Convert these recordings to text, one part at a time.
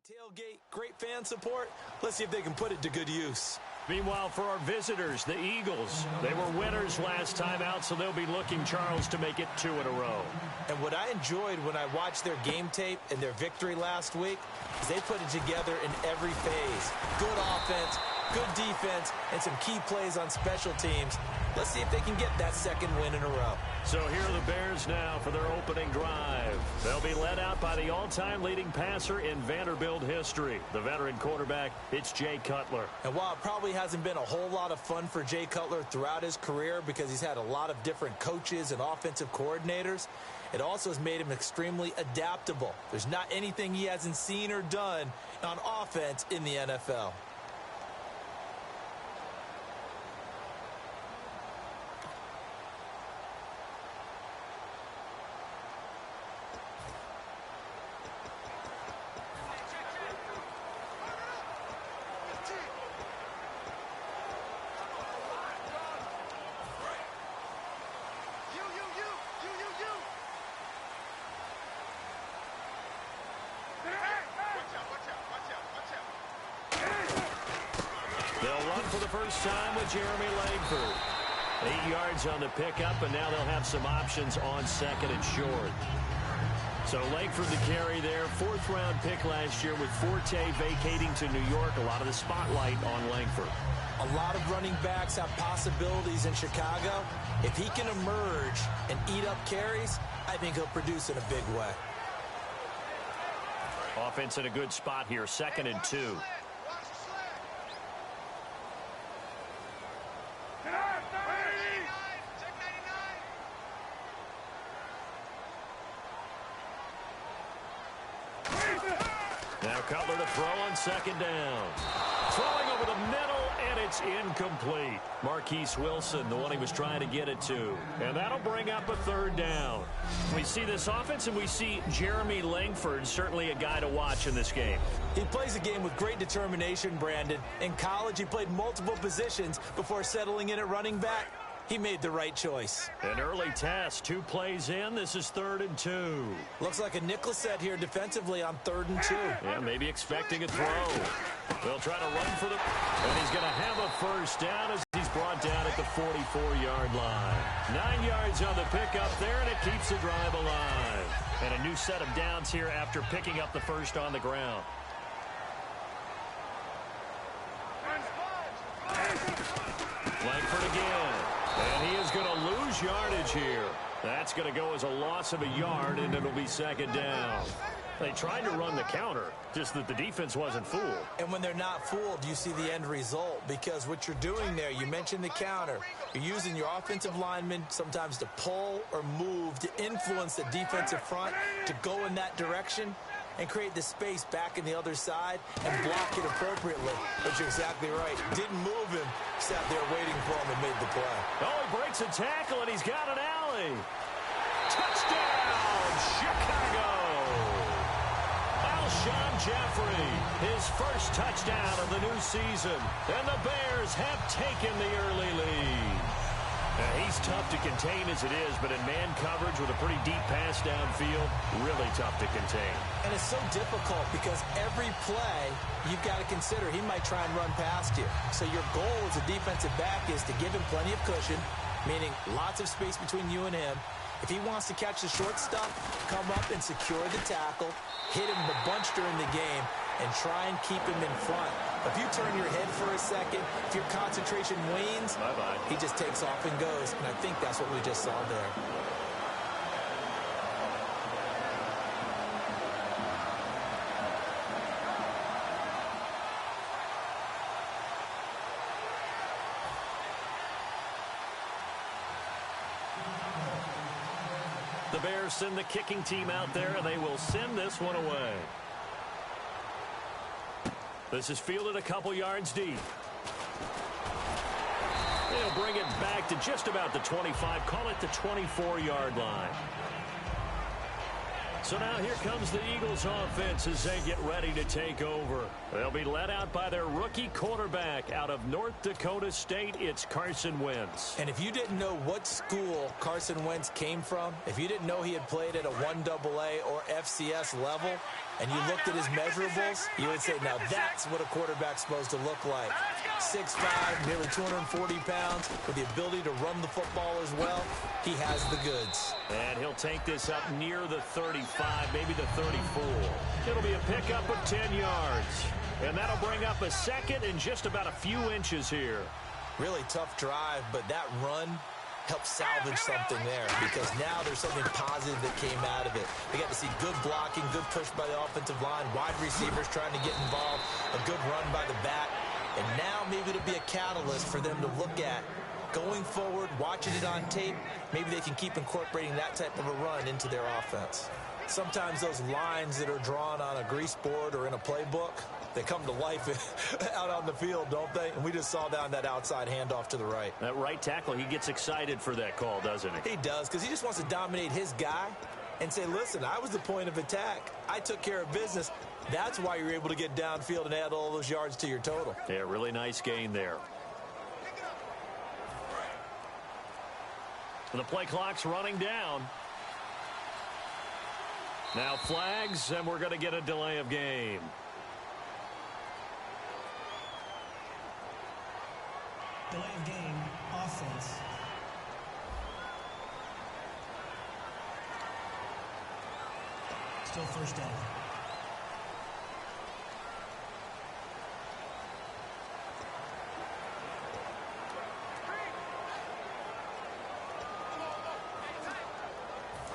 Tailgate, great fan support. Let's see if they can put it to good use. Meanwhile, for our visitors, the Eagles, they were winners last time out, so they'll be looking, Charles, to make it 2 in a row. And what I enjoyed when I watched their game tape and their victory last week is they put it together in every phase. Good offense, good defense, and some key plays on special teams. Let's see if they can get that second win in a row. So here are the Bears now for their opening drive. They'll be led out by the all-time leading passer in Vanderbilt history, the veteran quarterback. It's Jay Cutler. And while it probably hasn't been a whole lot of fun for Jay Cutler throughout his career because he's had a lot of different coaches and offensive coordinators, it also has made him extremely adaptable. There's not anything he hasn't seen or done on offense in the NFL. They'll run for the first time with Jeremy Langford. 8 yards on the pickup, and now they'll have some options on second and short. So Langford to carry there. 4th-round pick last year with Forte vacating to New York. A lot of the spotlight on Langford. A lot of running backs have possibilities in Chicago. If he can emerge and eat up carries, I think he'll produce in a big way. Offense in a good spot here, 2nd and 2. Now Cutler to throw on 2nd down. Throwing over the middle, and it's incomplete. Marquise Wilson, the one he was trying to get it to. And that'll bring up a 3rd down. We see this offense, and we see Jeremy Langford, certainly a guy to watch in this game. He plays the game with great determination, Brandon. In college, he played multiple positions before settling in at running back. He made the right choice. An early test, 2 plays in. This is 3rd and 2. Looks like a nickel set here defensively on 3rd and 2. Yeah, maybe expecting a throw. They'll try to run for the... And he's going to have a 1st down as he's brought down at the 44-yard line. 9 yards on the pickup there, and it keeps the drive alive. And a new set of downs here after picking up the 1st on the ground. Langford again. And he is going to lose yardage here. That's going to go as a loss of a yard, and it'll be 2nd down. They tried to run the counter, just that the defense wasn't fooled. And when they're not fooled, you see the end result, because what you're doing there, you mentioned the counter. You're using your offensive linemen sometimes to pull or move to influence the defensive front to go in that direction and create the space back in the other side and block it appropriately. But you're exactly right. Didn't move him. Sat there waiting for him and made the play. Oh, he breaks a tackle, and he's got an alley. Touchdown, Chicago! Alshon Jeffrey, his first touchdown of the new season. And the Bears have taken the early lead. Now, he's tough to contain as it is, but in man coverage with a pretty deep pass downfield, really tough to contain. And it's so difficult because every play you've got to consider he might try and run past you. So your goal as a defensive back is to give him plenty of cushion, meaning lots of space between you and him. If he wants to catch the short stuff, come up and secure the tackle, hit him a bunch during the game, and try and keep him in front. If you turn your head for a second, if your concentration wanes, bye-bye, he just takes off and goes. And I think that's what we just saw there. The Bears send the kicking team out there, and they will send this one away. This is fielded a couple yards deep. They'll bring it back to just about the 25. Call it the 24-yard line. So now here comes the Eagles offense as they get ready to take over. They'll be led out by their rookie quarterback out of North Dakota State. It's Carson Wentz. And if you didn't know what school Carson Wentz came from, if you didn't know he had played at a 1AA or FCS level, and you looked at his measurables, you would say, now that's what a quarterback's supposed to look like. 6'5", nearly 240 pounds, with the ability to run the football as well. He has the goods. And he'll take this up near the 35, maybe the 34. It'll be a pickup of 10 yards. And that'll bring up a second and just about a few inches here. Really tough drive, but that run helped salvage something there, because now there's something positive that came out of it. They got to see good blocking, good push by the offensive line, wide receivers trying to get involved, a good run by the back. And now maybe it'll be a catalyst for them to look at going forward, watching it on tape. Maybe they can keep incorporating that type of a run into their offense. Sometimes those lines that are drawn on a grease board or in a playbook, they come to life out on the field, don't they? And we just saw down that outside handoff to the right. That right tackle, he gets excited for that call, doesn't he? He does, because he just wants to dominate his guy and say, listen, I was the point of attack. I took care of business. That's why you're able to get downfield and add all those yards to your total. Yeah, really nice gain there. The play clock's running down. Now flags, and we're going to get a delay of game. Delay of game, offense. Still first down.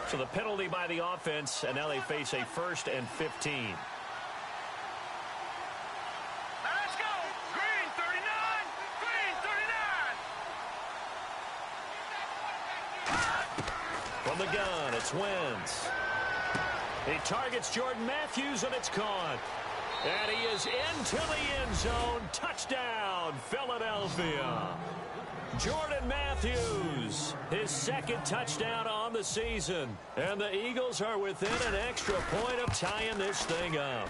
So the penalty by the offense, and now they face a 1st and 15. Let's go! Green 39! Green 39! From the gun, it's Wentz. He targets Jordan Matthews, and it's caught. And he is into the end zone. Touchdown, Philadelphia. Jordan Matthews, his 2nd touchdown on the season. And the Eagles are within an extra point of tying this thing up.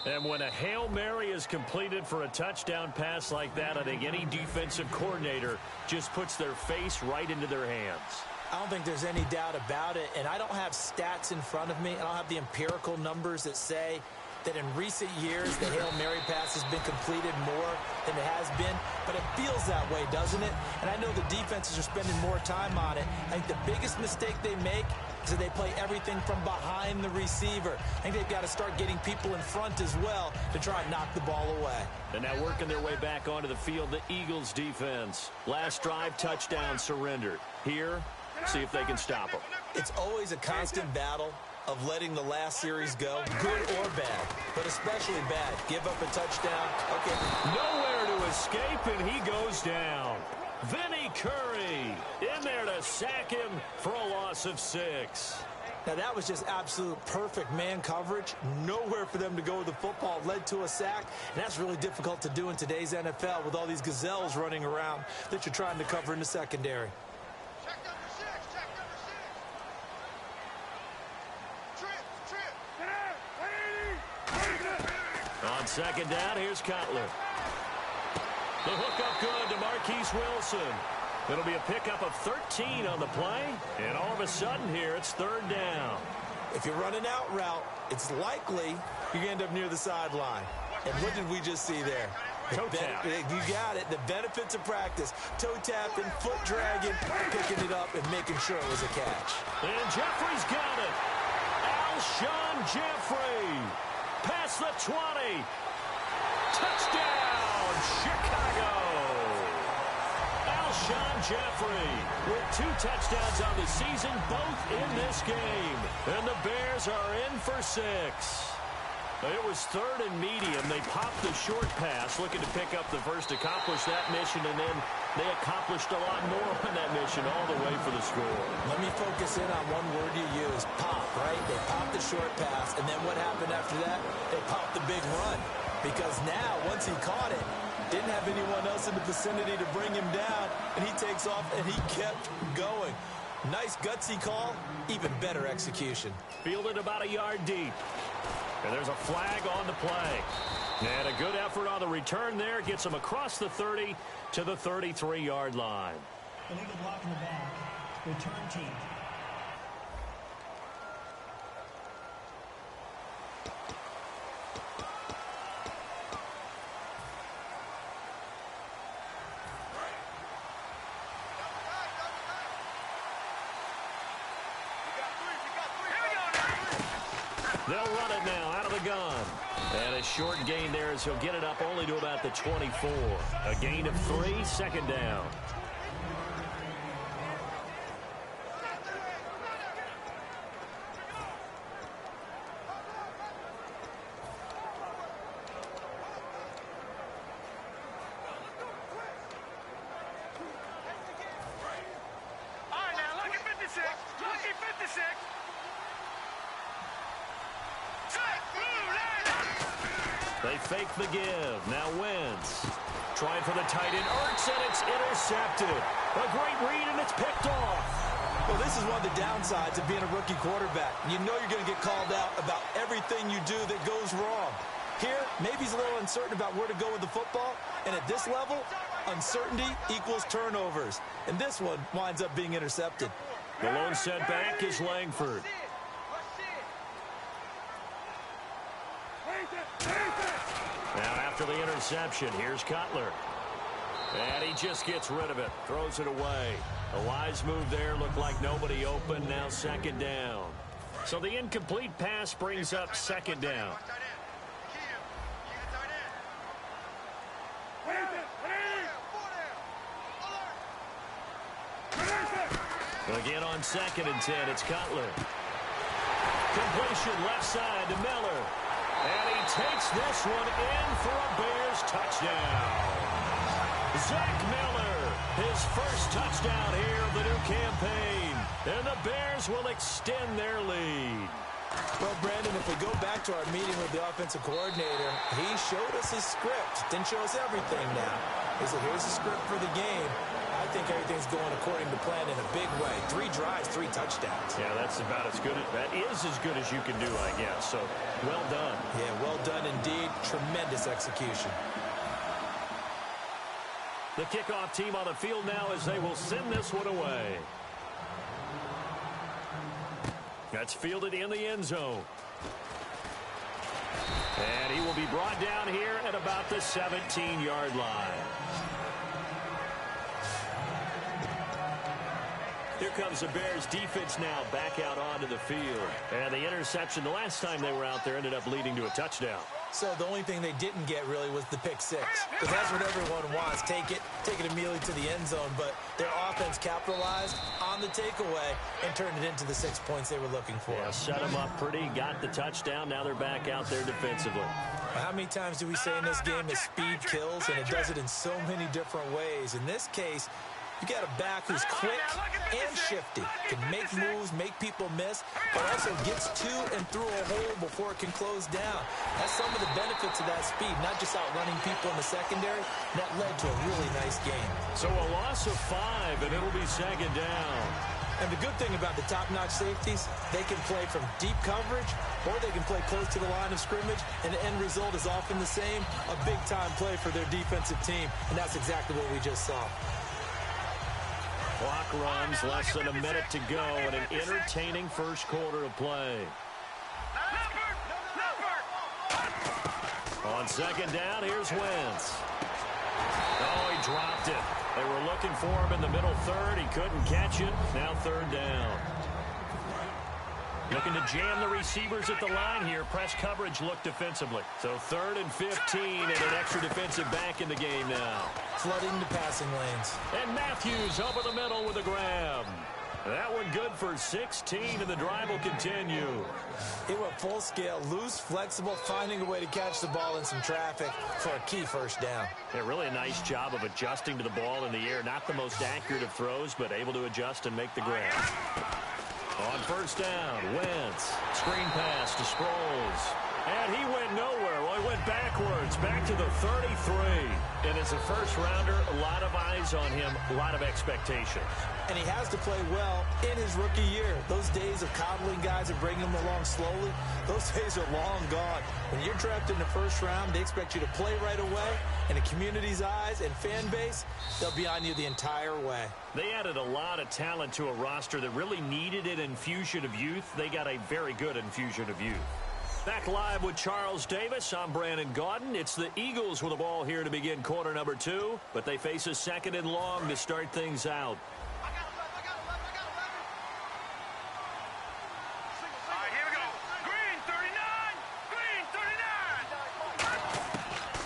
And when a Hail Mary is completed for a touchdown pass like that, I think any defensive coordinator just puts their face right into their hands. I don't think there's any doubt about it, and I don't have stats in front of me. I don't have the empirical numbers that say that in recent years the Hail Mary pass has been completed more than it has been, but it feels that way, doesn't it? And I know the defenses are spending more time on it. I think the biggest mistake they make is that they play everything from behind the receiver. I think they've got to start getting people in front as well to try and knock the ball away. And now working their way back onto the field, the Eagles defense. Last drive, touchdown surrendered. Here, see if they can stop them. It's always a constant battle of letting the last series go, good or bad, but especially bad. Give up a touchdown. Okay. Nowhere to escape, and he goes down. Vinny Curry in there to sack him for a loss of 6. Now, that was just absolute perfect man coverage. Nowhere for them to go with the football. Led to a sack, and that's really difficult to do in today's NFL with all these gazelles running around that you're trying to cover in the secondary. Check number 6! Check number 6! On 2nd down, here's Cutler. The hook up good to Marquise Wilson. It'll be a pickup of 13 on the play. And all of a sudden here, it's 3rd down. If you're running out route, it's likely you're going to end up near the sideline. And what did we just see there? Toe tap. You got it. The benefits of practice. Toe tapping, foot dragging, picking it up, and making sure it was a catch. And Jeffrey's got it. Alshon Jeffrey. Past the 20. Touchdown, Chicago. Alshon Jeffrey with 2 touchdowns on the season, both in this game. And the Bears are in for 6. It was 3rd and medium. They popped the short pass, looking to pick up the first, accomplish that mission, and then they accomplished a lot more on that mission all the way for the score. Let me focus in on one word you use, pop, right? They popped the short pass, and then what happened after that? They popped the big run. Because now, once he caught it, didn't have anyone else in the vicinity to bring him down, and he takes off, and he kept going. Nice gutsy call, even better execution. Fielded about a yard deep. And there's a flag on the play. And a good effort on the return there. Gets him across the 30 to the 33-yard line. Illegal block in the back. Return team. They'll run it now out of the gun. And a short gain there as he'll get it up only to about the 24. A gain of 3, second down. All right, now look at 56. Look at 56. They fake the give. Now Wentz. Trying for the tight end. Ertz, and it's intercepted. A great read, and it's picked off. Well, this is one of the downsides of being a rookie quarterback. You know you're going to get called out about everything you do that goes wrong. Here, maybe he's a little uncertain about where to go with the football. And at this level, uncertainty equals turnovers. And this one winds up being intercepted. The lone setback is Langford. Now after the interception, here's Cutler. And he just gets rid of it, throws it away. A wise move there, looked like nobody open, now second down. So the incomplete pass brings up second down. Again on 2nd and 10, it's Cutler. Completion left side to Miller. And he takes this one in for a Bears touchdown. Zach Miller, his first touchdown here of the new campaign. And the Bears will extend their lead. Well, Brandon, if we go back to our meeting with the offensive coordinator, he showed us his script. Didn't show us everything now. He said, here's the script for the game. I think everything's going according to plan in a big way. 3 drives, 3 touchdowns. Yeah, that's about as good. That is as good as you can do, I guess. So, well done. Yeah, well done indeed. Tremendous execution. The kickoff team on the field now as they will send this one away. That's fielded in the end zone. And he will be brought down here at about the 17-yard line. Here comes the Bears defense now back out onto the field. And the interception the last time they were out there ended up leading to a touchdown. So the only thing they didn't get really was the pick 6. Because that's what everyone wants. Take it immediately to the end zone. But their offense capitalized on the takeaway and turned it into the 6 points they were looking for. Yeah, set them up pretty, got the touchdown. Now they're back out there defensively. How many times do we say in this game that speed kills? And it does it in so many different ways. In this case, you got a back who's quick and shifty, can make moves, make people miss, but also gets to and through a hole before it can close down. That's some of the benefits of that speed, not just outrunning people in the secondary. That led to a really nice game. So a loss of 5, and it'll be second down. And the good thing about the top-notch safeties, they can play from deep coverage or they can play close to the line of scrimmage, and the end result is often the same, a big-time play for their defensive team, and that's exactly what we just saw. Clock runs, less than a minute to go, and an entertaining first quarter of play. On second down, here's Wentz. Oh, he dropped it. They were looking for him in the middle third. He couldn't catch it. Now third down. Looking to jam the receivers at the line here. Press coverage look defensively. So 3rd and 15 and an extra defensive back in the game now. Flooding the passing lanes. And Matthews over the middle with a grab. That one good for 16, and the drive will continue. It went full scale, loose, flexible, finding a way to catch the ball in some traffic for a key first down. Yeah, really a nice job of adjusting to the ball in the air. Not the most accurate of throws, but able to adjust and make the grab. On first down, Wentz. Screen pass to Sproles. And he went nowhere. Well, he went backwards, back to the 33. And as a first-rounder, a lot of eyes on him, a lot of expectations. And he has to play well in his rookie year. Those days of coddling guys and bringing them along slowly, those days are long gone. When you're drafted in the first round, they expect you to play right away. And the community's eyes and fan base, they'll be on you the entire way. They added a lot of talent to a roster that really needed an infusion of youth. They got a very good infusion of youth. Back live with Charles Davis. I'm Brandon Gaudin. It's the Eagles with the ball here to begin quarter number 2, but they face a second and long to start things out. All right, here we go. Green 39. Green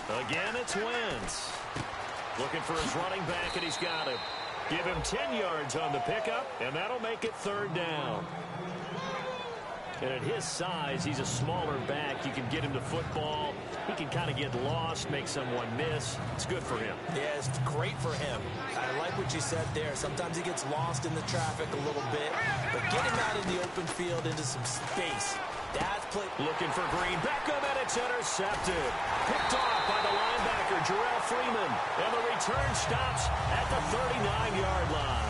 39. Again, it's Wentz. Looking for his running back, and he's got him. Give him 10 yards on the pickup, and that'll make it third down. And at his size, he's a smaller back. You can get him to football. He can kind of get lost, make someone miss. It's good for him. Yeah, it's great for him. I like what you said there. Sometimes he gets lost in the traffic a little bit. But get him out in the open field into some space. That's play. Looking for Green. Beckham, and it's intercepted. Picked off by the linebacker, Jarrell Freeman. And the return stops at the 39-yard line.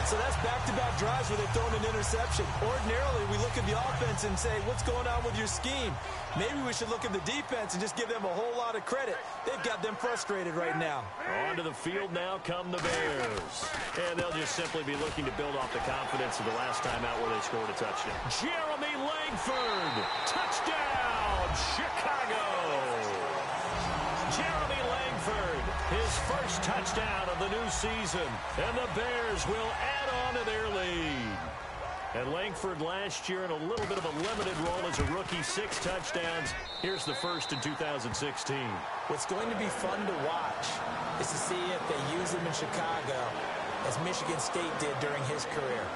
So that's back-to-back drives where they've thrown an interception. Ordinarily, we look at the offense and say, what's going on with your scheme? Maybe we should look at the defense and just give them a whole lot of credit. They've got them frustrated right now. Onto the field now come the Bears. And they'll just simply be looking to build off the confidence of the last time out where they scored a touchdown. Jeremy Langford. Touchdown, Chicago. Jeremy Langford, his first touchdown of the new season. And the Bears will add on to their lead. And Langford last year in a little bit of a limited role as a rookie, 6 touchdowns. Here's the first in 2016. What's going to be fun to watch is to see if they use him in Chicago as Michigan State did during his career.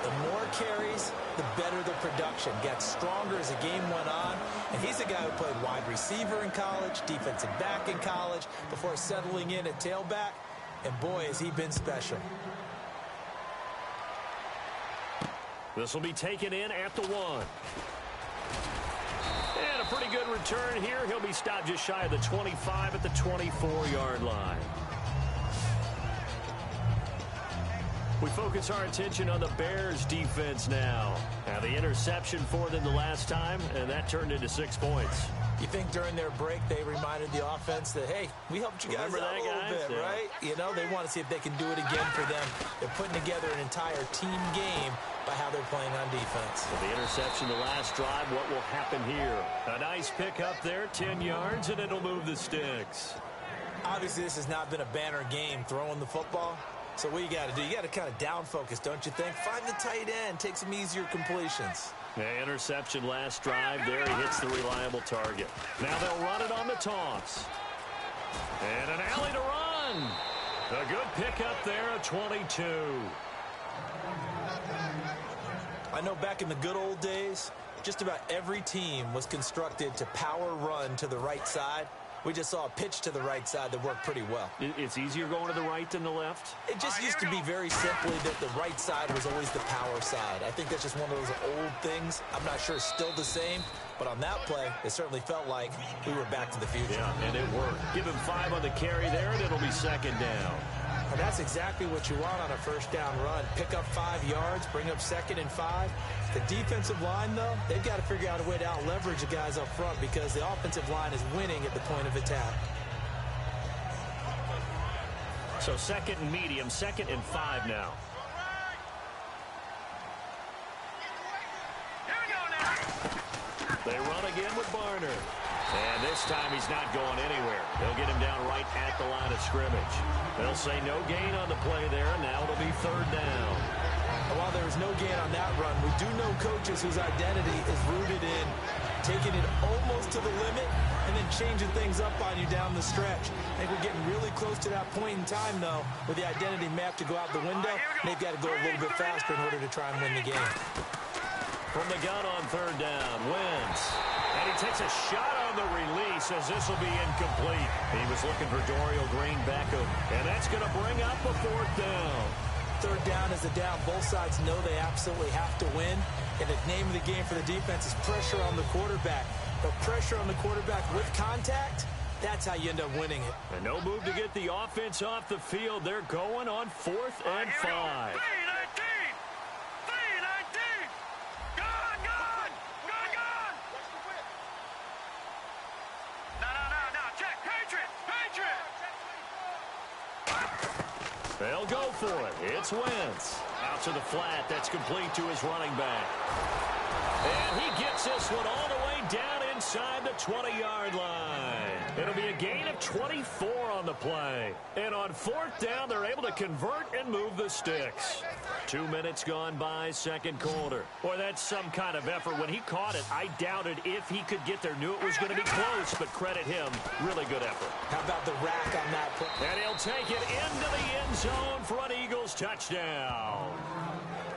The more carries, the better the production. Got stronger as the game went on. And he's a guy who played wide receiver in college, defensive back in college, before settling in at tailback. And boy, has he been special. This will be taken in at the 1. And a pretty good return here. He'll be stopped just shy of the 25 at the 24-yard line. We focus our attention on the Bears defense now. Now the interception for them the last time, and that turned into 6 points. You think during their break they reminded the offense that, hey, we helped you guys out a little bit, right? You know, they want to see if they can do it again for them. They're putting together an entire team game by how they're playing on defense. With the interception the last drive, what will happen here? A nice pick up there, 10 yards, and it'll move the sticks. Obviously, this has not been a banner game throwing the football. So what you got to do, you got to kind of down focus, don't you think? Find the tight end, take some easier completions. Yeah, interception last drive there. He hits the reliable target. Now they'll run it on the toss. And an alley to run. A good pickup there, a 22. I know back in the good old days, just about every team was constructed to power run to the right side. We just saw a pitch to the right side that worked pretty well. It's easier going to the right than the left? It just used to be very simply that the right side was always the power side. I think that's just one of those old things. I'm not sure it's still the same, but on that play, it certainly felt like we were back to the future. Yeah, and it worked. Give him 5 on the carry there, and it'll be second down. And that's exactly what you want on a first down run. Pick up 5 yards, bring up 2nd and 5. The defensive line, though, they've got to figure out a way to out-leverage the guys up front because the offensive line is winning at the point of attack. So 2nd and medium, 2nd and 5 now. They run again with Barner. And this time he's not going anywhere. They'll get him down right at the line of scrimmage. They'll say no gain on the play there, and now it'll be third down. And while there was no gain on that run, we do know coaches whose identity is rooted in taking it almost to the limit and then changing things up on you down the stretch. I think we're getting really close to that point in time, though, where the identity map to go out the window, they've got to go a little bit faster in order to try and win the game. From the gun on third down, Wentz. And he takes a shot on the release as this will be incomplete. He was looking for Dorial Green Beckham, and that's going to bring up a 4th down. Third down is a down. Both sides know they absolutely have to win. And the name of the game for the defense is pressure on the quarterback. But pressure on the quarterback with contact, that's how you end up winning it. And no move to get the offense off the field. They're going on 4th and 5. 3-19! 3-19! Gone! Gone! Gone! Gone! No. Check! Patriot! Patriot! They'll go for it. It's Wentz. Out to the flat. That's complete to his running back. And he gets this one all the way down inside the 20-yard line. It'll be a gain of 24 on the play. And on 4th down, they're able to convert and move the sticks. 2 minutes gone by, second quarter. Boy, that's some kind of effort. When he caught it, I doubted if he could get there. Knew it was going to be close, but credit him. Really good effort. How about the rack on that play? And he'll take it into the end zone for an Eagles touchdown.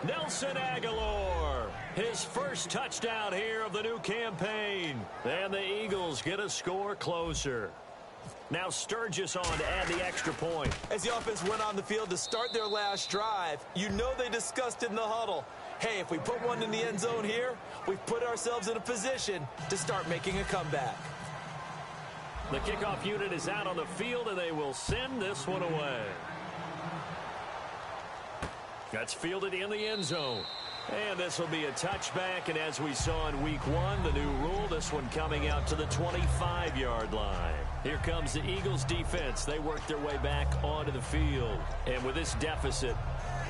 Nelson Aguilar, his first touchdown here of the new campaign. And the Eagles get a score closer. Now Sturgis on to add the extra point. As the offense went on the field to start their last drive, you know they discussed in the huddle, hey, if we put one in the end zone here, we've put ourselves in a position to start making a comeback. The kickoff unit is out on the field, and they will send this one away. That's fielded in the end zone. And this will be a touchback, and as we saw in week 1, the new rule, this one coming out to the 25-yard line. Here comes the Eagles defense. They work their way back onto the field. And with this deficit,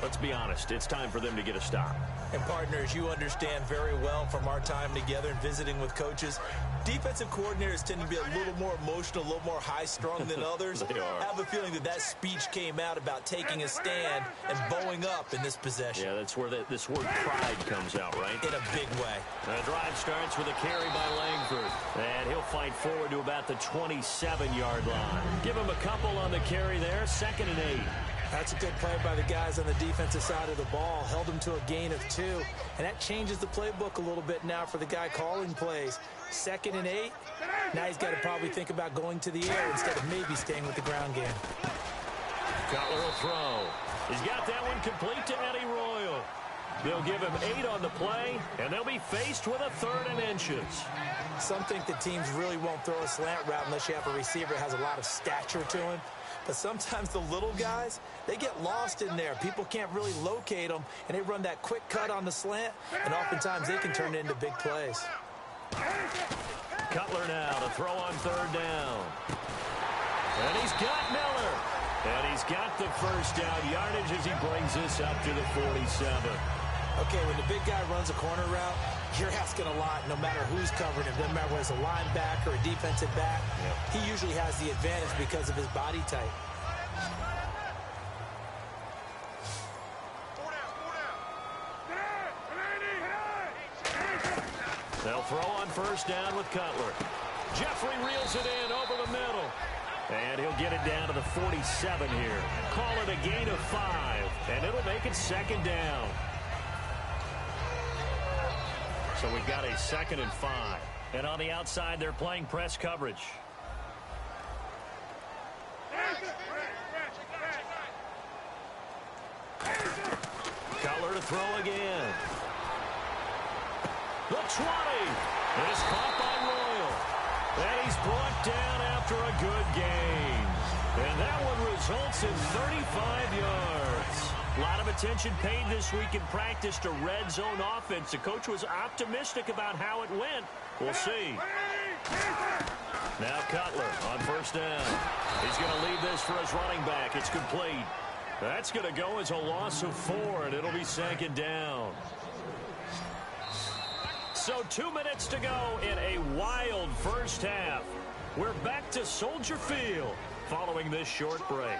let's be honest, it's time for them to get a stop. And partners, you understand very well from our time together and visiting with coaches, defensive coordinators tend to be a little more emotional, a little more high-strung than others. They are. I have a feeling that speech came out about taking a stand and bowing up in this possession. Yeah, that's where this word pride comes out, right? In a big way. The drive starts with a carry by Langford. And he'll fight forward to about the 27-yard line. Give him a couple on the carry there, 2nd and 8. That's a good play by the guys on the defensive side of the ball. Held them to a gain of 2. And that changes the playbook a little bit now for the guy calling plays. 2nd and 8. Now he's got to probably think about going to the air instead of maybe staying with the ground game. Cutler will throw. He's got that one complete to Eddie Royal. They'll give him 8 on the play, and they'll be faced with a 3rd and inches. Some think the teams really won't throw a slant route unless you have a receiver that has a lot of stature to him. But sometimes the little guys, they get lost in there. People can't really locate them, and they run that quick cut on the slant, and oftentimes they can turn it into big plays. Cutler now to throw on 3rd down. And he's got Miller. And he's got the first down yardage as he brings this up to the 47. Okay, when the big guy runs a corner route, you're asking a lot no matter who's covering him. Doesn't matter whether it's a linebacker or a defensive back. Yep. He usually has the advantage because of his body type. They'll throw on 1st down with Cutler. Jeffrey reels it in over the middle. And he'll get it down to the 47 here. Call it a gain of 5. And it'll make it 2nd down. So we've got a 2nd and 5. And on the outside, they're playing press coverage. Cutler to throw again. The 20 is caught by Royal. And he's brought down after a good gain. And that one results in 35 yards. A lot of attention paid this week in practice to red zone offense. The coach was optimistic about how it went. We'll see. Now Cutler on 1st down. He's going to leave this for his running back. It's complete. That's going to go as a loss of 4, and it'll be 2nd down. So 2 minutes to go in a wild first half. We're back to Soldier Field following this short break.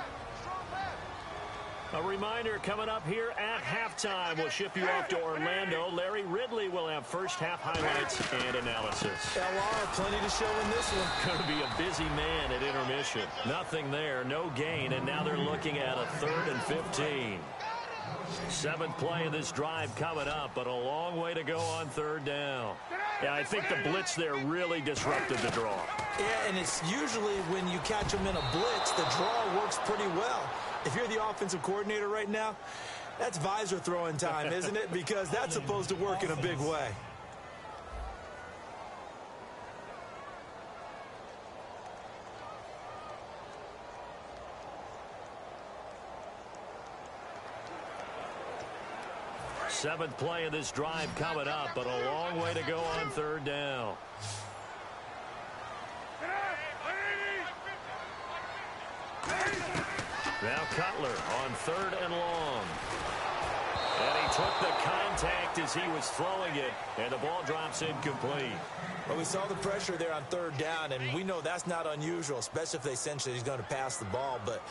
A reminder coming up here at halftime. We'll ship you off to Orlando. Larry Ridley will have first half highlights and analysis. LR, plenty to show in this one. Going to be a busy man at intermission. Nothing there, no gain, and now they're looking at a 3rd and 15. 7th play of this drive coming up, but a long way to go on 3rd down. Yeah, I think the blitz there really disrupted the draw. Yeah, and it's usually when you catch them in a blitz, the draw works pretty well. If you're the offensive coordinator right now, that's visor throwing time, isn't it? Because that's supposed to work in a big way. 7th play of this drive coming up, but a long way to go on 3rd down. Now Cutler on 3rd and long. And he took the contact as he was throwing it, and the ball drops incomplete. Well, we saw the pressure there on 3rd down, and we know that's not unusual, especially if they sense that he's going to pass the ball. But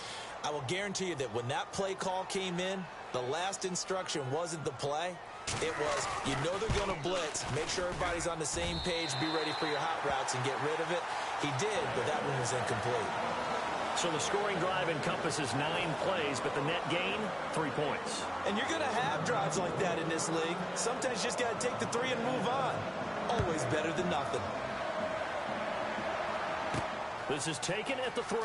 I will guarantee you that when that play call came in, the last instruction wasn't the play. It was, you know they're going to blitz. Make sure everybody's on the same page. Be ready for your hot routes and get rid of it. He did, but that one was incomplete. So the scoring drive encompasses 9 plays, but the net gain, 3 points. And you're going to have drives like that in this league. Sometimes you just got to take the 3 and move on. Always better than nothing. This is taken at the 3.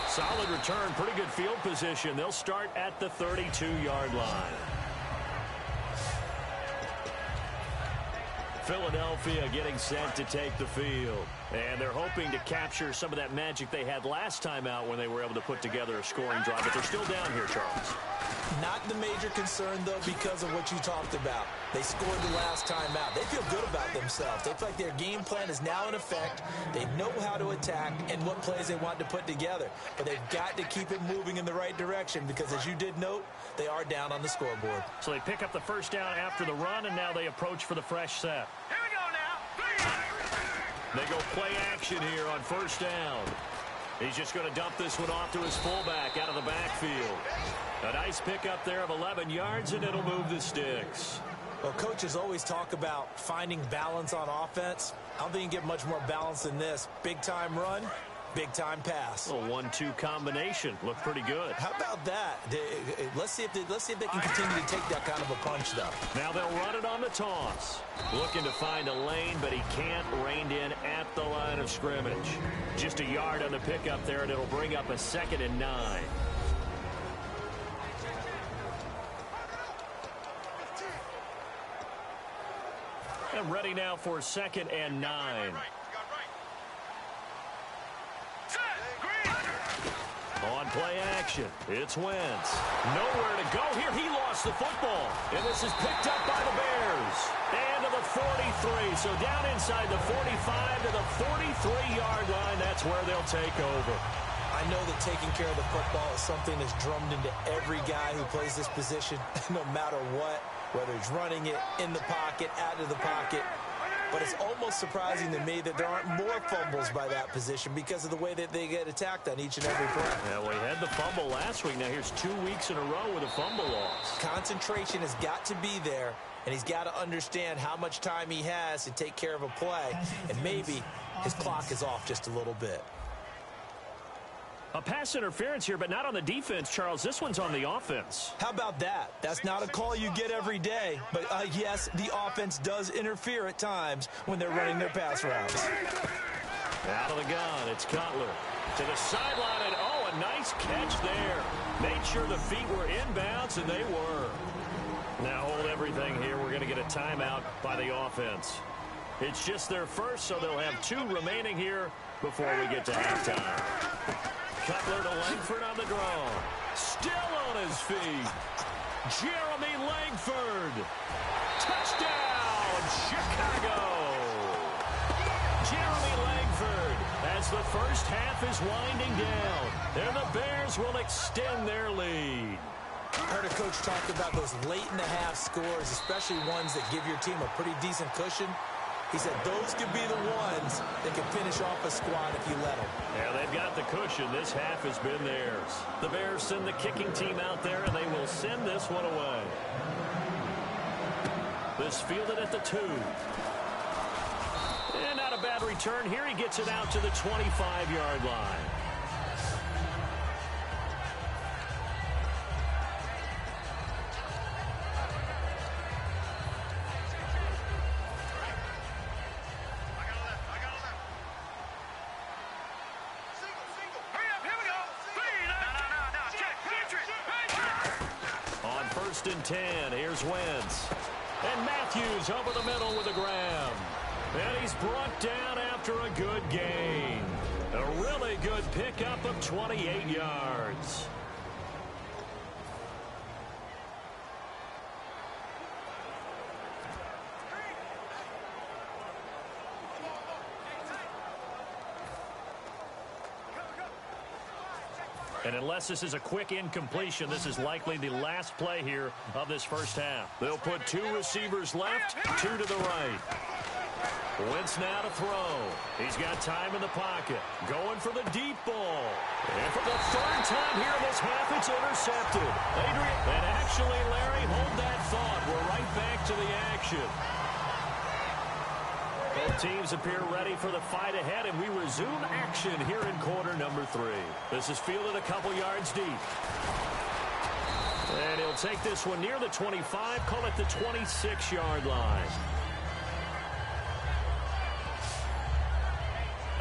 Solid return, pretty good field position. They'll start at the 32-yard line. Philadelphia getting set to take the field. And they're hoping to capture some of that magic they had last time out when they were able to put together a scoring drive. But they're still down here, Charles. Not the major concern, though, because of what you talked about. They scored the last time out. They feel good about themselves. They feel like their game plan is now in effect. They know how to attack and what plays they want to put together. But they've got to keep it moving in the right direction because, as you did note, they are down on the scoreboard. So they pick up the 1st down after the run, and now they approach for the fresh set. Here we go now. They go play action here on 1st down. He's just going to dump this one off to his fullback out of the backfield. A nice pickup there of 11 yards, and it'll move the sticks. Well, coaches always talk about finding balance on offense. I don't think you can get much more balance than this. Big-time run, big-time pass. A 1-2 combination. Looked pretty good. How about that? Let's see if they can continue to take that kind of a punch, though. Now they'll run it on the toss. Looking to find a lane, but he can't. Reined in at the line of scrimmage. Just a yard on the pickup there, and it'll bring up a 2nd and 9. And ready now for 2nd and 9. On play action, it's Wentz. Nowhere to go here. He lost the football. And this is picked up by the Bears. And to the 43. So down inside the 45 to the 43-yard line. That's where they'll take over. I know that taking care of the football is something that's drummed into every guy who plays this position, no matter what, whether he's running it, in the pocket, out of the pocket. But it's almost surprising to me that there aren't more fumbles by that position because of the way that they get attacked on each and every play. Yeah, well, he had the fumble last week. Now here's 2 weeks in a row with a fumble loss. Concentration has got to be there, and he's got to understand how much time he has to take care of a play, and maybe his clock is off just a little bit. A pass interference here, but not on the defense, Charles. This one's on the offense. How about that? That's not a call you get every day. But, yes, the offense does interfere at times when they're running their pass routes. Out of the gun, it's Cutler. To the sideline, and oh, a nice catch there. Made sure the feet were inbounds, and they were. Now hold everything here. We're going to get a timeout by the offense. It's just their first, so they'll have 2 remaining here before we get to halftime. Cutler to Langford on the draw. Still on his feet. Jeremy Langford. Touchdown, Chicago. Jeremy Langford as the first half is winding down. And the Bears will extend their lead. I heard a coach talk about those late-in-the-half scores, especially ones that give your team a pretty decent cushion. He said those could be the ones that can finish off a squad if you let them. Yeah, they've got the cushion. This half has been theirs. The Bears send the kicking team out there, and they will send this one away. This fielded at the 2. And not a bad return here. He gets it out to the 25-yard line. And 10. Here's Wentz. And Matthews over the middle with a grab. And he's brought down after a good gain. A really good pickup of 28 yards. And unless this is a quick incompletion, this is likely the last play here of this first half. They'll put 2 receivers left, 2 to the right. Wentz now to throw. He's got time in the pocket. Going for the deep ball. And for the 3rd time here in this half, it's intercepted. Adrian, and actually, Larry, hold that thought. We're right back to the action. Both teams appear ready for the fight ahead, and we resume action here in quarter number 3. This is fielded a couple yards deep. And he'll take this one near the 25, call it the 26-yard line.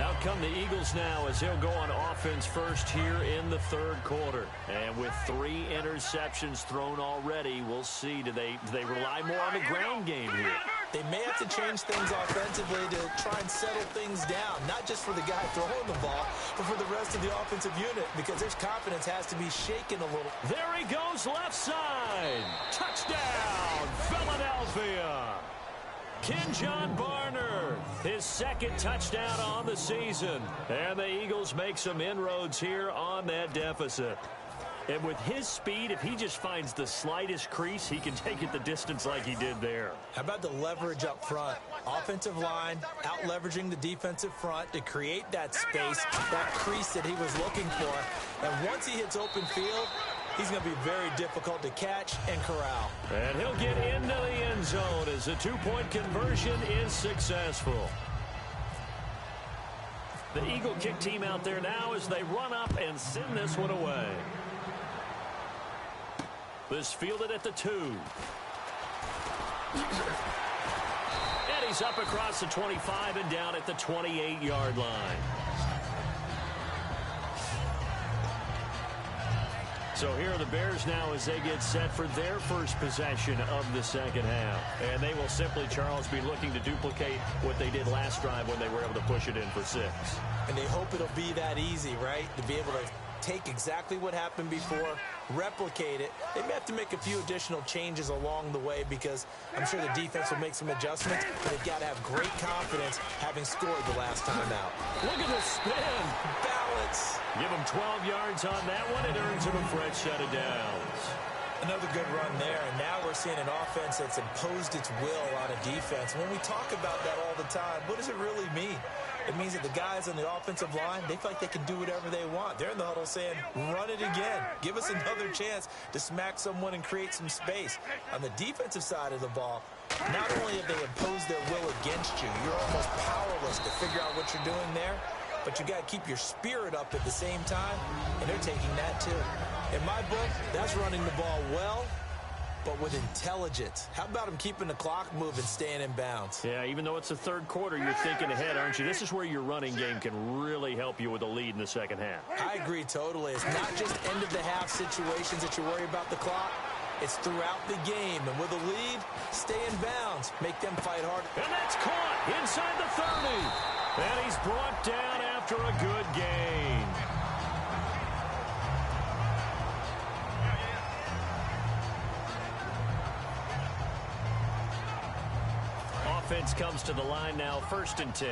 Out come the Eagles now as they'll go on offense first here in the 3rd quarter. And with 3 interceptions thrown already, we'll see. Do they rely more on the ground game here? They may have to change things offensively to try and settle things down, not just for the guy throwing the ball, but for the rest of the offensive unit, because their confidence has to be shaken a little. There he goes, left side. Touchdown, Philadelphia. Kenjon Barner, his 2nd touchdown on the season. And the Eagles make some inroads here on that deficit. And with his speed, if he just finds the slightest crease, he can take it the distance like he did there. How about the leverage up front? Offensive line out-leveraging the defensive front to create that space, that crease that he was looking for. And once he hits open field, he's going to be very difficult to catch and corral. And he'll get into the end zone as the 2-point conversion is successful. The Eagle kick team out there now as they run up and send this one away. This fielded at the 2. And he's up across the 25 and down at the 28-yard line. So here are the Bears now as they get set for their first possession of the 2nd half. And they will simply, Charles, be looking to duplicate what they did last drive when they were able to push it in for 6. And they hope it'll be that easy, right? To be able to take exactly what happened before, replicate it. They may have to make a few additional changes along the way because I'm sure the defense will make some adjustments, but they've got to have great confidence having scored the last time out. Look at the spin. Balance. Give him 12 yards on that one. It earns him a fresh set of downs. Another good run there, and now we're seeing an offense that's imposed its will on a defense. When we talk about that all the time, what does it really mean? It means that the guys on the offensive line, they feel like they can do whatever they want. They're in the huddle saying, run it again. Give us another chance to smack someone and create some space. On the defensive side of the ball, not only have they imposed their will against you, you're almost powerless to figure out what you're doing there, but you got to keep your spirit up at the same time, and they're taking that too. In my book, that's running the ball well, but with intelligence. How about him keeping the clock moving, staying in bounds? Yeah, even though it's the 3rd quarter, you're thinking ahead, aren't you? This is where your running game can really help you with a lead in the 2nd half. I agree totally. It's not just end-of-the-half situations that you worry about the clock. It's throughout the game. And with a lead, stay in bounds. Make them fight hard. And that's caught inside the 30. And he's brought down after a good gain. Offense comes to the line now, 1st and 10.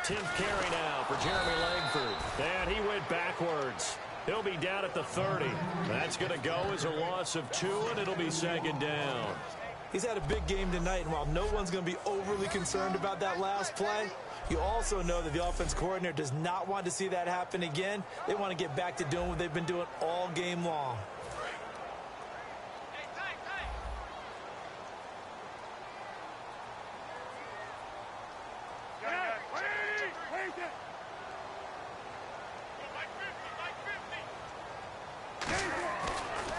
Tenth carry now for Jeremy Langford. And he went backwards. He'll be down at the 30. That's going to go as a loss of 2, and it'll be 2nd down. He's had a big game tonight, and while no one's going to be overly concerned about that last play, you also know that the offense coordinator does not want to see that happen again. They want to get back to doing what they've been doing all game long.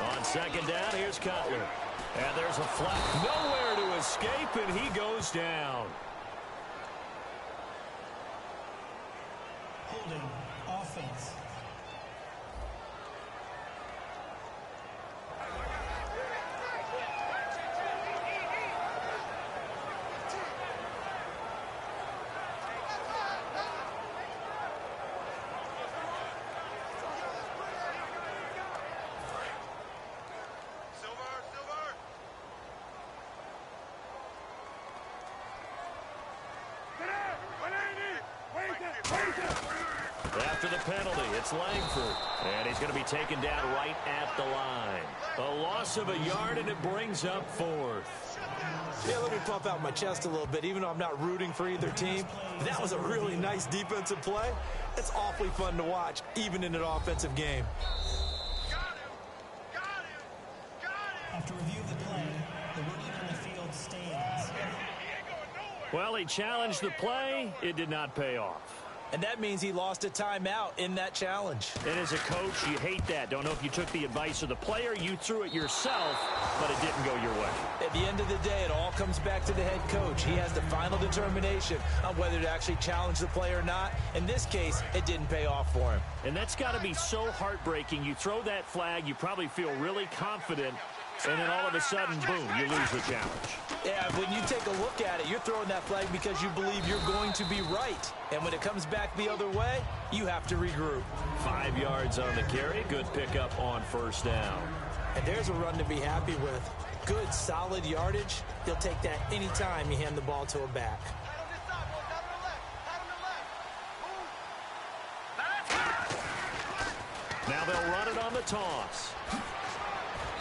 On 2nd down, here's Cutler. And there's a flat. Nowhere to escape, and he goes down. Holding offense. After the penalty, it's Langford. And he's going to be taken down right at the line. A loss of a yard, and it brings up fourth. Yeah, let me puff out my chest a little bit, even though I'm not rooting for either team. That was a really nice defensive play. It's awfully fun to watch, even in an offensive game. After review of the play, the ruling on the field stands. Well, he challenged the play. It did not pay off. And that means he lost a timeout in that challenge. And as a coach, you hate that. Don't know if you took the advice of the player, you threw it yourself, but it didn't go your way. At the end of the day, it all comes back to the head coach. He has the final determination on whether to actually challenge the play or not. In this case, it didn't pay off for him. And that's got to be so heartbreaking. You throw that flag, you probably feel really confident, and then all of a sudden, boom, you lose the challenge. Yeah, when you take a look at it, you're throwing that flag because you believe you're going to be right. And when it comes back the other way, you have to regroup. 5 yards on the carry. Good pickup on first down. And there's a run to be happy with. Good, solid yardage. He'll take that anytime you hand the ball to a back. Now they'll run it on the toss.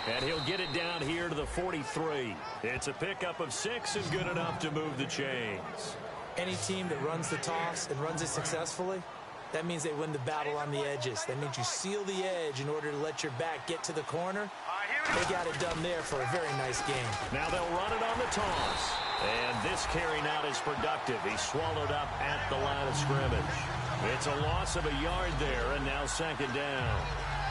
And he'll get it down here to the 43. It's a pickup of 6 and good enough to move the chains. Any team that runs the toss and runs it successfully, that means they win the battle on the edges. That means you seal the edge in order to let your back get to the corner. They got it done there for a very nice game. Now they'll run it on the toss. And this carry not as productive. He's swallowed up at the line of scrimmage. It's a loss of a yard there, and now second down.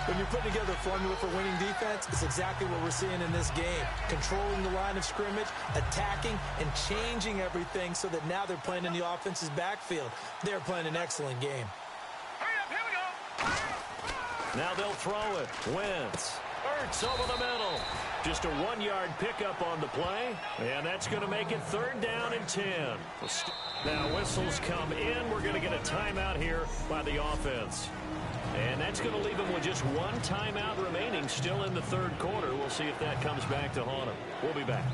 When you're putting together a formula for winning defense, it's exactly what we're seeing in this game. Controlling the line of scrimmage, attacking, and changing everything so that now they're playing in the offense's backfield. They're playing an excellent game. Here we go. Now they'll throw it. Wentz. Hurts over the middle. Just a 1-yard pickup on the play, and that's going to make it third down and 10. Now whistles come in. We're going to get a timeout here by the offense. And that's going to leave them with just one timeout remaining still in the third quarter. We'll see if that comes back to haunt them. We'll be back.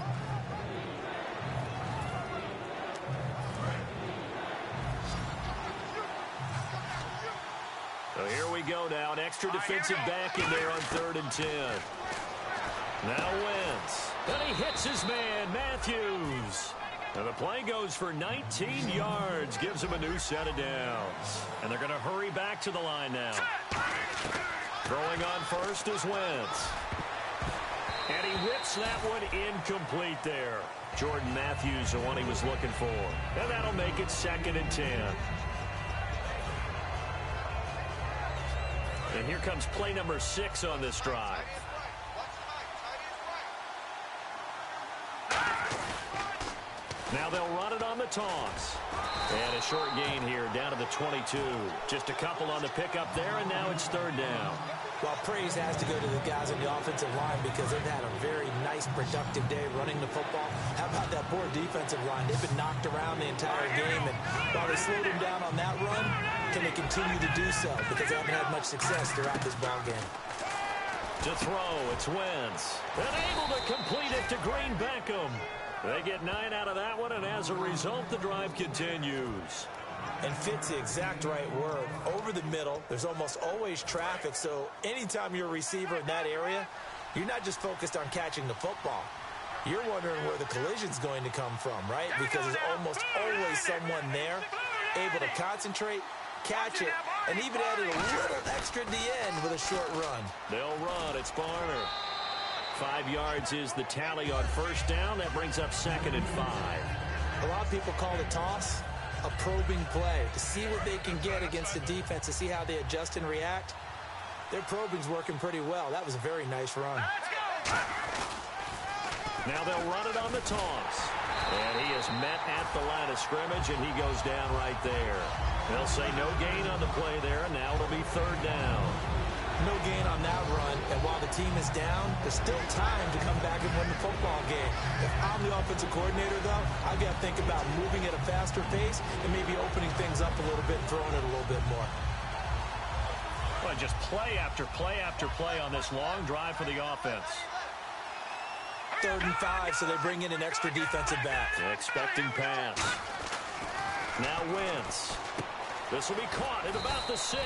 So here we go now. An extra defensive back in there on 3rd and 10. Now Wentz. And he hits his man, Matthews. And the play goes for 19 yards, gives him a new set of downs. And they're going to hurry back to the line now. Throwing on first is Wentz. And he whips that one incomplete there. Jordan Matthews, the one he was looking for. And that'll make it 2nd and 10. And here comes play number 6 on this drive. Now they'll run it on the toss. And a short gain here down to the 22. Just a couple on the pickup there, and now it's 3rd down. Well, praise has to go to the guys on the offensive line because they've had a very nice, productive day running the football. How about that poor defensive line? They've been knocked around the entire game, and while they slowed them down on that run, can they continue to do so? Because they haven't had much success throughout this ball game. To throw, it's Wentz. And able to complete it to Green Beckham. They get 9 out of that one, and as a result, the drive continues. And fits the exact right word. Over the middle, there's almost always traffic, so anytime you're a receiver in that area, you're not just focused on catching the football. You're wondering where the collision's going to come from, right? Because there's almost always someone there able to concentrate, catch it, and even added a little extra at the end with a short run. They'll run. It's Barner. 5 yards is the tally on first down. That brings up 2nd and 5. A lot of people call the toss a probing play to see what they can get against the defense, to see how they adjust and react. Their probing's working pretty well. That was a very nice run. Now they'll run it on the toss. And he is met at the line of scrimmage, and he goes down right there. They'll say no gain on the play there, and now it'll be 3rd down. No gain on that run, and while the team is down, there's still time to come back and win the football game. If I'm the offensive coordinator, though, I've got to think about moving at a faster pace and maybe opening things up a little bit and throwing it a little bit more. Well, just play after play after play on this long drive for the offense. 3rd and 5, so they bring in an extra defensive back. Expecting pass. Now Wentz. This will be caught at about the 6.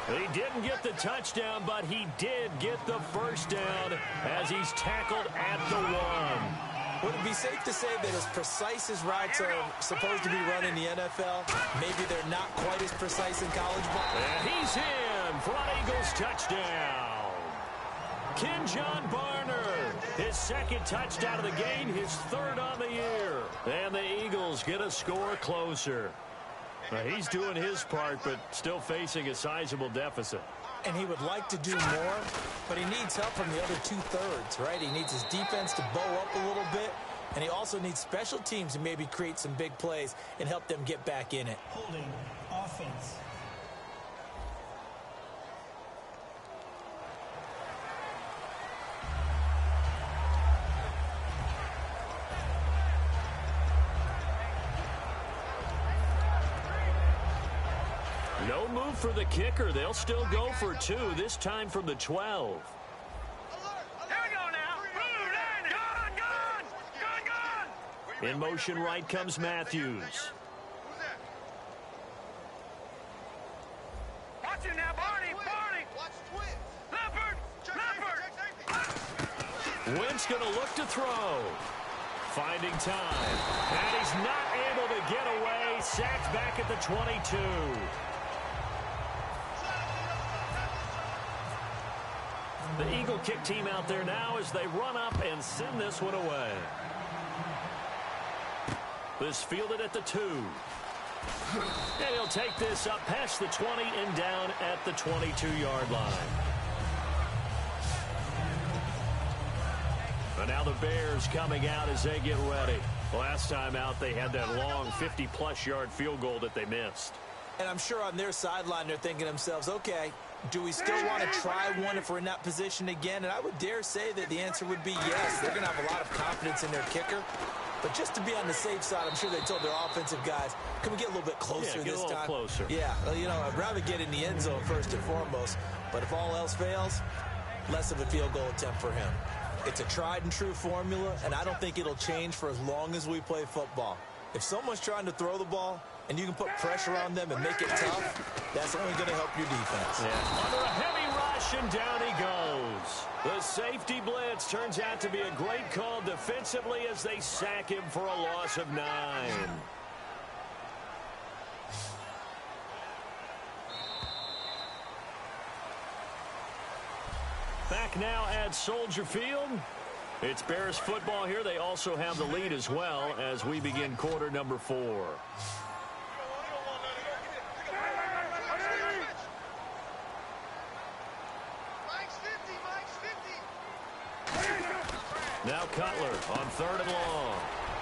He didn't get the touchdown, but he did get the first down as he's tackled at the 1. Would it be safe to say that as precise as routes are supposed to be run in the NFL, maybe they're not quite as precise in college ball? And he's in for an Eagles touchdown. Kenjon Barner, his second touchdown of the game, his third on the year. And the Eagles get a score closer. He's doing his part, but still facing a sizable deficit. And he would like to do more, but he needs help from the other two-thirds, right? He needs his defense to bow up a little bit, and he also needs special teams to maybe create some big plays and help them get back in it. Holding offense. No move for the kicker. They'll still go for 2, this time from the 12. Here we go now. Gone. In motion right comes Matthews. Watch him now, Barney. Leopard. Wentz going to look to throw. Finding time. And he's not able to get away. Sacked back at the 22. The Eagle kick team out there now as they run up and send this one away. This fielded at the 2. And he'll take this up past the 20 and down at the 22-yard line. And now the Bears coming out as they get ready. Last time out, they had that long 50-plus yard field goal that they missed. And I'm sure on their sideline they're thinking to themselves, okay, do we still want to try one if we're in that position again? And I would dare say that the answer would be yes. They're going to have a lot of confidence in their kicker. But just to be on the safe side, I'm sure they told their offensive guys, can we get a little bit closer get this a little time? Closer. Yeah, well, you know, I'd rather get in the end zone first and foremost. But if all else fails, less of a field goal attempt for him. It's a tried and true formula, and I don't think it'll change for as long as we play football. If someone's trying to throw the ball and you can put pressure on them and make it tough, that's only going to help your defense. Yeah. Under a heavy rush, and down he goes. The safety blitz turns out to be a great call defensively as they sack him for a loss of 9. Back now at Soldier Field. It's Bears football here. They also have the lead as well as we begin quarter number 4. Now Cutler on 3rd and long.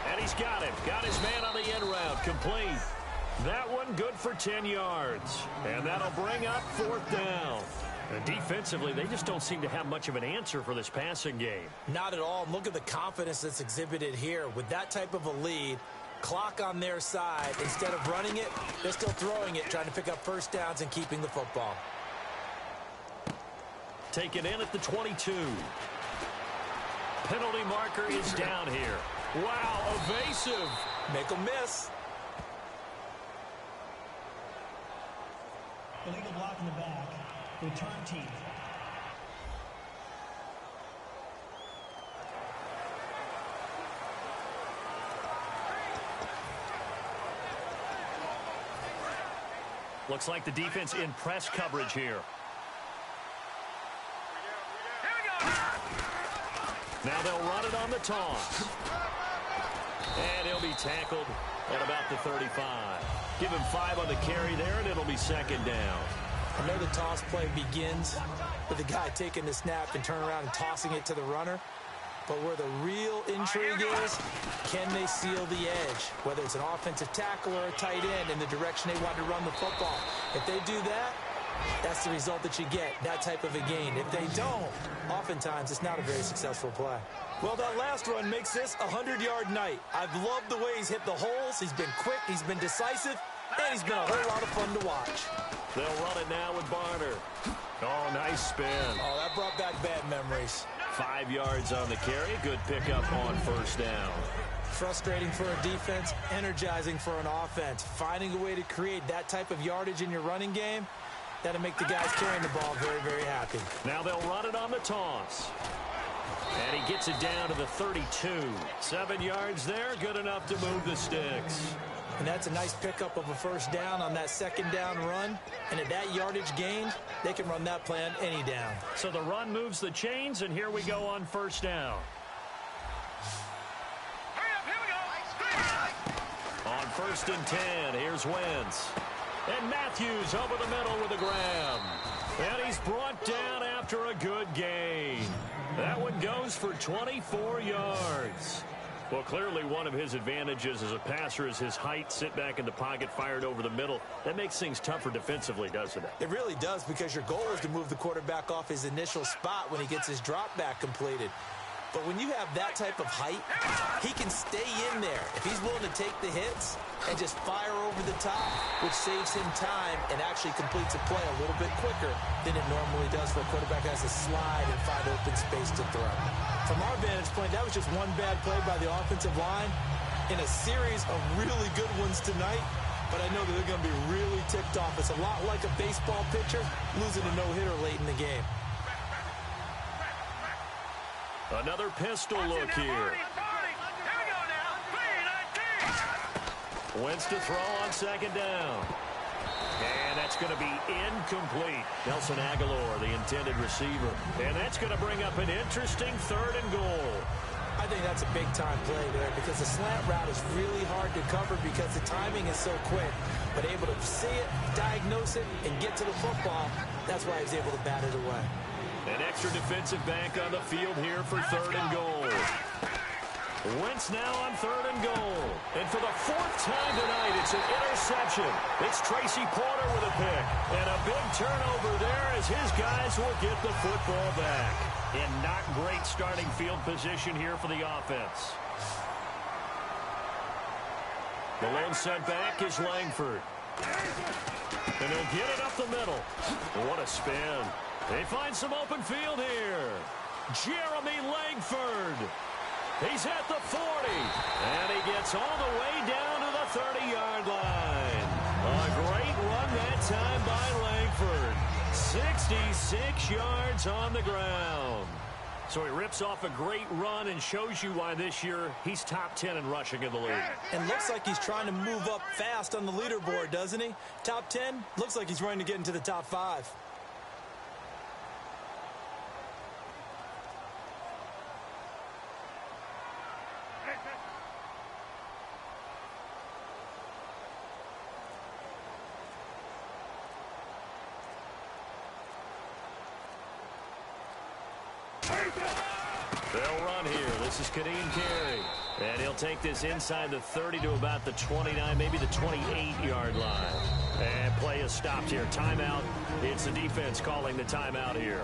And he's got him. Got his man on the end route. Complete. That one good for 10 yards. And that'll bring up 4th down. And defensively, they just don't seem to have much of an answer for this passing game. Not at all. Look at the confidence that's exhibited here. With that type of a lead, clock on their side, instead of running it, they're still throwing it, trying to pick up first downs and keeping the football. Taken in at the 22. Penalty marker is down here. Wow, evasive. Make them miss. Illegal block in the back. Return team. Looks like the defense in press coverage here. Now they'll run it on the toss. And he'll be tackled at about the 35. Give him 5 on the carry there, and it'll be 2nd down. I know the toss play begins with the guy taking the snap and turning around and tossing it to the runner. But where the real intrigue is, can they seal the edge? Whether it's an offensive tackle or a tight end in the direction they want to run the football. If they do that, that's the result that you get, that type of a gain. If they don't, oftentimes it's not a very successful play. Well, that last run makes this a 100-yard night. I've loved the way he's hit the holes. He's been quick, he's been decisive, and he's been a whole lot of fun to watch. They'll run it now with Barner. Oh, nice spin. Oh, that brought back bad memories. 5 yards on the carry. Good pickup on first down. Frustrating for a defense, energizing for an offense. Finding a way to create that type of yardage in your running game, that'll make the guys carrying the ball very, very happy. Now they'll run it on the toss. And he gets it down to the 32. 7 yards there, good enough to move the sticks. And that's a nice pickup of a first down on that second down run. And at that yardage gained, they can run that play on any down. So the run moves the chains, and here we go on first down. Hurry up, here we go. On 1st and 10, here's Wentz. And Matthews over the middle with a grab. And he's brought down after a good gain. That one goes for 24 yards. Well, clearly one of his advantages as a passer is his height. Sit back in the pocket, fired over the middle. That makes things tougher defensively, doesn't it? It really does, because your goal is to move the quarterback off his initial spot when he gets his drop back completed. But when you have that type of height, he can stay in there if he's willing to take the hits and just fire over the top, which saves him time and actually completes a play a little bit quicker than it normally does for a quarterback who has to slide and find open space to throw. From our vantage point, that was just one bad play by the offensive line in a series of really good ones tonight. But I know that they're going to be really ticked off. It's a lot like a baseball pitcher losing a no-hitter late in the game. Another pistol look here. Wentz to throw on second down. And that's going to be incomplete. Nelson Aguilar, the intended receiver. And that's going to bring up an interesting 3rd and goal. I think that's a big-time play there, because the slant route is really hard to cover because the timing is so quick. But able to see it, diagnose it, and get to the football, that's why he's able to bat it away. An extra defensive back on the field here for 3rd and goal. Wentz now on 3rd and goal. And for the 4th time tonight, it's an interception. It's Tracy Porter with a pick. And a big turnover there as his guys will get the football back. And not great starting field position here for the offense. The lone setback is Langford. And he'll get it up the middle. What a spin. They find some open field here. Jeremy Langford. He's at the 40. And he gets all the way down to the 30-yard line. A great run that time by Langford. 66 yards on the ground. So he rips off a great run and shows you why this year he's top 10 in rushing in the league. And looks like he's trying to move up fast on the leaderboard, doesn't he? Top 10, looks like he's running to get into the top 5. They'll run here. This is Kadeem Carey. And he'll take this inside the 30 to about the 29, maybe the 28-yard line. And play is stopped here. Timeout. It's the defense calling the timeout here.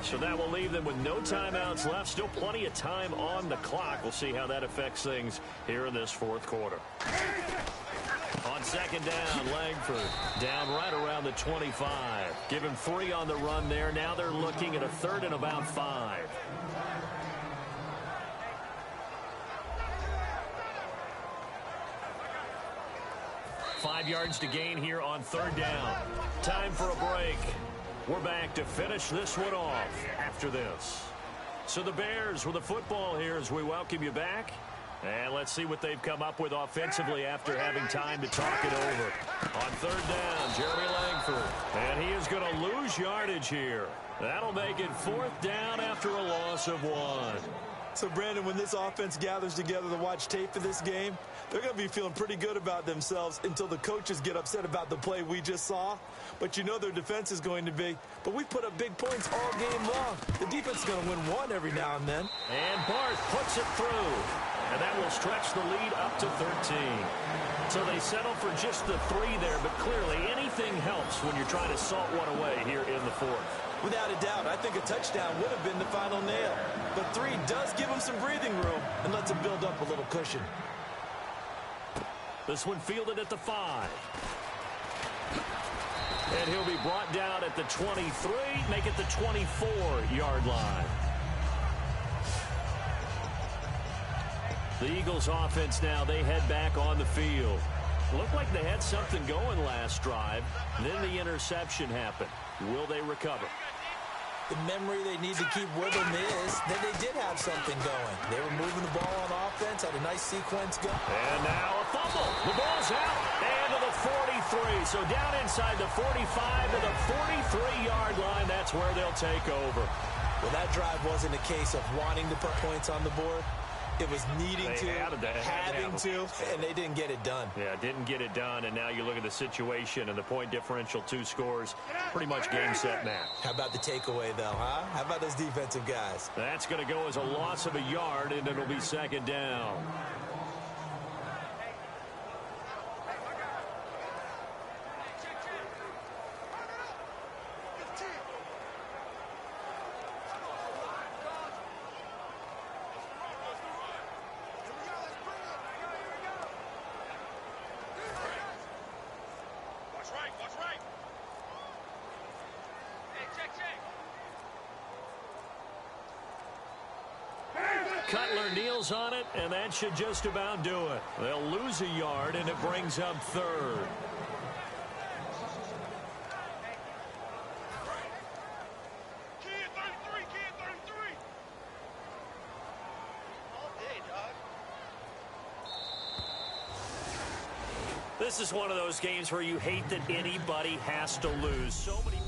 So that will leave them with no timeouts left. Still plenty of time on the clock. We'll see how that affects things here in this 4th quarter. On second down, Langford down right around the 25. Give him 3 on the run there. Now they're looking at a 3rd and about 5. Five yards to gain here on 3rd down. Time for a break. We're back to finish this one off after this. So the Bears with the football here as we welcome you back. And let's see what they've come up with offensively after having time to talk it over. On 3rd down, Jeremy Langford. And he is going to lose yardage here. That'll make it 4th down after a loss of 1. So, Brandon, when this offense gathers together to watch tape of this game, they're going to be feeling pretty good about themselves until the coaches get upset about the play we just saw. But you know their defense is going to be. But we put up big points all game long. The defense is going to win one every now and then. And Barth puts it through. And that will stretch the lead up to 13. So they settle for just the 3 there, but clearly anything helps when you're trying to salt one away here in the 4th. Without a doubt, I think a touchdown would have been the final nail. But 3 does give him some breathing room and lets him build up a little cushion. This one fielded at the 5. And he'll be brought down at the 23, make it the 24-yard line. The Eagles offense now, they head back on the field. Looked like they had something going last drive. Then the interception happened. Will they recover? The memory they need to keep with them is that they did have something going. They were moving the ball on offense, had a nice sequence going. And now a fumble. The ball's out. And to the 43. So down inside the 45 to the 43-yard line. That's where they'll take over. Well, that drive wasn't a case of wanting to put points on the board. It was needing having to, and they didn't get it done. Yeah, didn't get it done, and now you look at the situation and the point differential, 2 scores, pretty much game, set, match. How about the takeaway, though, huh? How about those defensive guys? That's going to go as a loss of a yard, and it'll be second down. Cutler kneels on it, and that should just about do it. They'll lose a yard, and it brings up third. Kid 33, kid 33. All day, dog. This is one of those games where you hate that anybody has to lose. So many